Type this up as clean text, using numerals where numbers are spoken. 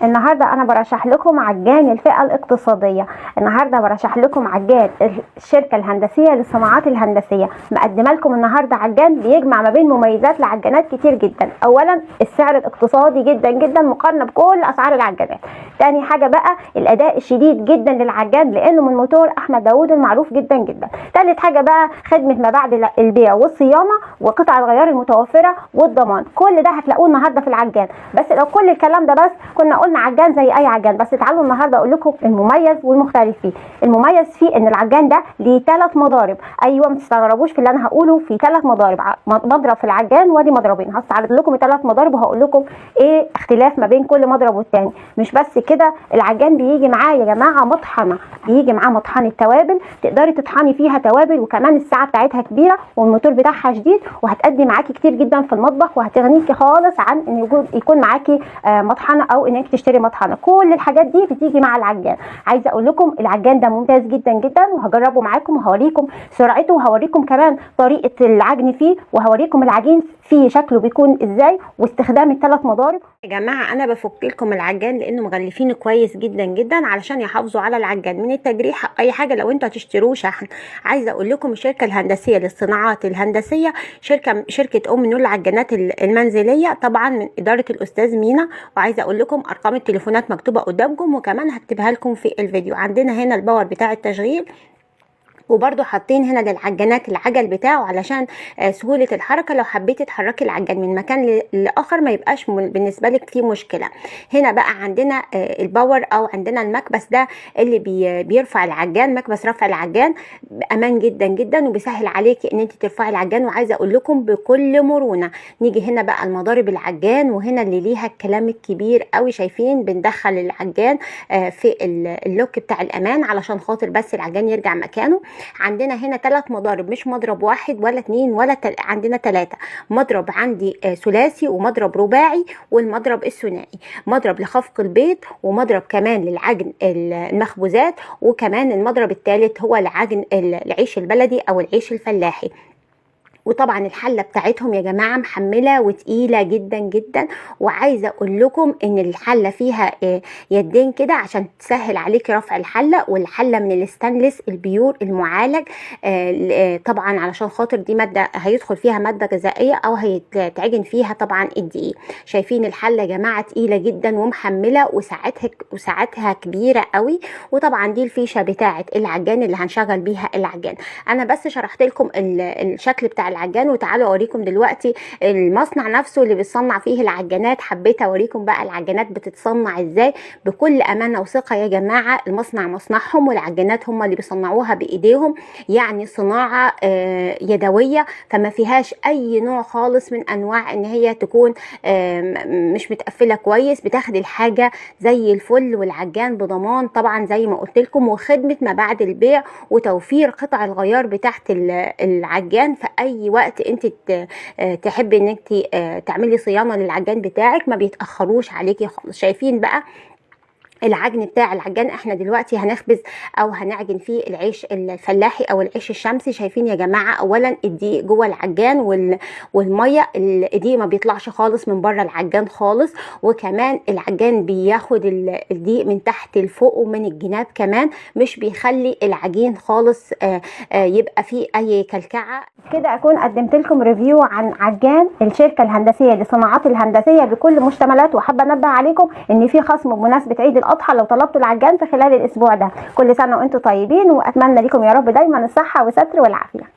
النهارده انا برشح لكم عجان الفئه الاقتصاديه. النهارده برشح لكم عجان الشركه الهندسيه للصناعات الهندسيه. مقدمه لكم النهارده عجان بيجمع ما بين مميزات لعجانات كتير جدا. اولا السعر الاقتصادي جدا جدا مقارنه بكل اسعار العجانات. تاني حاجه بقى الاداء الشديد جدا للعجان لانه من موتور احمد داوود المعروف جدا جدا. تالت حاجه بقى خدمه ما بعد البيع والصيانه وقطع الغيار المتوفره والضمان. كل ده هتلاقوه النهارده في العجان. بس لو كل الكلام ده بس كنا قلنا عجان زي اي عجان، بس تعالوا النهارده اقول لكم المميز والمختلف فيه. المميز فيه ان العجان ده ليه 3 مضارب. ايوه ما تستغربوش في اللي انا هقوله، في 3 مضارب، مضرب في العجان وادي مضربين. هستعرض لكم ال3 مضارب وهقول لكم ايه اختلاف ما بين كل مضرب والتاني. مش بس كده، العجان بيجي معاه يا جماعه مطحنه، بيجي معاه مطحنه توابل تقدري تطحني فيها توابل، وكمان الساعه بتاعتها كبيره والموتور بتاعها شديد، وهتأدي معاكي كتير جدا في المطبخ وهتغنيكي خالص عن ان يكون معاكي مطحنه او انك تشتري مطحنه. كل الحاجات دي بتيجي مع العجان. عايزه اقول لكم العجان ده ممتاز جدا جدا، وهجربه معاكم وهوريكم سرعته، وهوريكم كمان طريقه العجن فيه، وهوريكم العجين فيه شكله بيكون ازاي، واستخدام ال3 مضارب. يا جماعه انا بفك لكم العجان لانه مغلفينه كويس جدا جدا علشان يحافظوا على العجان من التجريح اي حاجه لو انتوا هتشتروه شحن. عايزه اقول لكم الشركه الهندسيه للصناعات الهندسيه شركه ام نور العجانات المنزليه، طبعا من اداره الاستاذ مينا. وعايزه اقول لكم ارقام التليفونات مكتوبه قدامكم، وكمان هكتبها لكم في الفيديو. عندنا هنا الباور بتاع التشغيل، وبرده حاطين هنا للعجانات العجل بتاعه علشان سهوله الحركه لو حبيتي تحركي العجان من مكان لاخر ما يبقاش بالنسبه لك فيه مشكله. هنا بقى عندنا الباور او عندنا المكبس ده اللي بيرفع العجان، مكبس رفع العجان امان جدا جدا وبيسهل عليكي ان انت ترفعي العجان. وعايزه اقول لكم بكل مرونه. نيجي هنا بقى المضارب العجان، وهنا اللي ليها الكلام الكبير قوي. شايفين بندخل العجان في اللوك بتاع الامان علشان خاطر بس العجان يرجع مكانه. عندنا هنا 3 مضارب، مش مضرب واحد ولا 2 ولا عندنا 3 مضرب. عندي ثلاثي ومضرب رباعي والمضرب الثنائي، مضرب لخفق البيض ومضرب كمان للعجن المخبوزات، وكمان المضرب الثالث هو لعجن العيش البلدي او العيش الفلاحي. وطبعا الحله بتاعتهم يا جماعه محمله وتقيله جدا جدا. وعايزه اقول لكم ان الحله فيها يدين كده عشان تسهل عليكي رفع الحله، والحله من الاستانلس البيور المعالج، طبعا علشان خاطر دي ماده هيدخل فيها ماده غذائيه او هيتعجن فيها طبعا الدقيق. شايفين الحله يا جماعه تقيله جدا ومحمله، وساعتها كبيره قوي. وطبعا دي الفيشه بتاعه العجان اللي هنشغل بيها العجان. انا بس شرحت لكم الشكل بتاع العجان، وتعالوا اوريكم دلوقتي المصنع نفسه اللي بيصنع فيه العجانات. حبيت اوريكم بقى العجانات بتتصنع ازاي بكل امانه وثقه يا جماعه. المصنع مصنعهم، والعجانات هم اللي بيصنعوها بايديهم، يعني صناعه يدويه، فما فيهاش اي نوع خالص من انواع ان هي تكون مش متقفله كويس. بتاخد الحاجه زي الفل، والعجان بضمان طبعا زي ما قلت لكم، وخدمه ما بعد البيع، وتوفير قطع الغيار بتاعت العجان في اي وقت انت تحبي ان انت تعملي صيانه للعجان بتاعك، ما بيتاخروش عليكي خالص. شايفين بقى العجن بتاع العجان. احنا دلوقتي هنخبز او هنعجن فيه العيش الفلاحي او العيش الشمسي. شايفين يا جماعه اولا الدقيق جوه العجان والميه، الدقيق ما بيطلعش خالص من بره العجان خالص. وكمان العجان بياخد الدقيق من تحت لفوق ومن الجناب كمان، مش بيخلي العجين خالص يبقى فيه اي كلكعه. كده اكون قدمت لكم ريفيو عن عجان الشركه الهندسيه للصناعات الهندسيه بكل مشتملات. وحابه انبه عليكم ان في خصم بمناسبه عيد الاضحى لو طلبتوا العجان في خلال الاسبوع ده. كل سنه وانتم طيبين، واتمنى لكم يا رب دايما الصحه والستر والعافيه.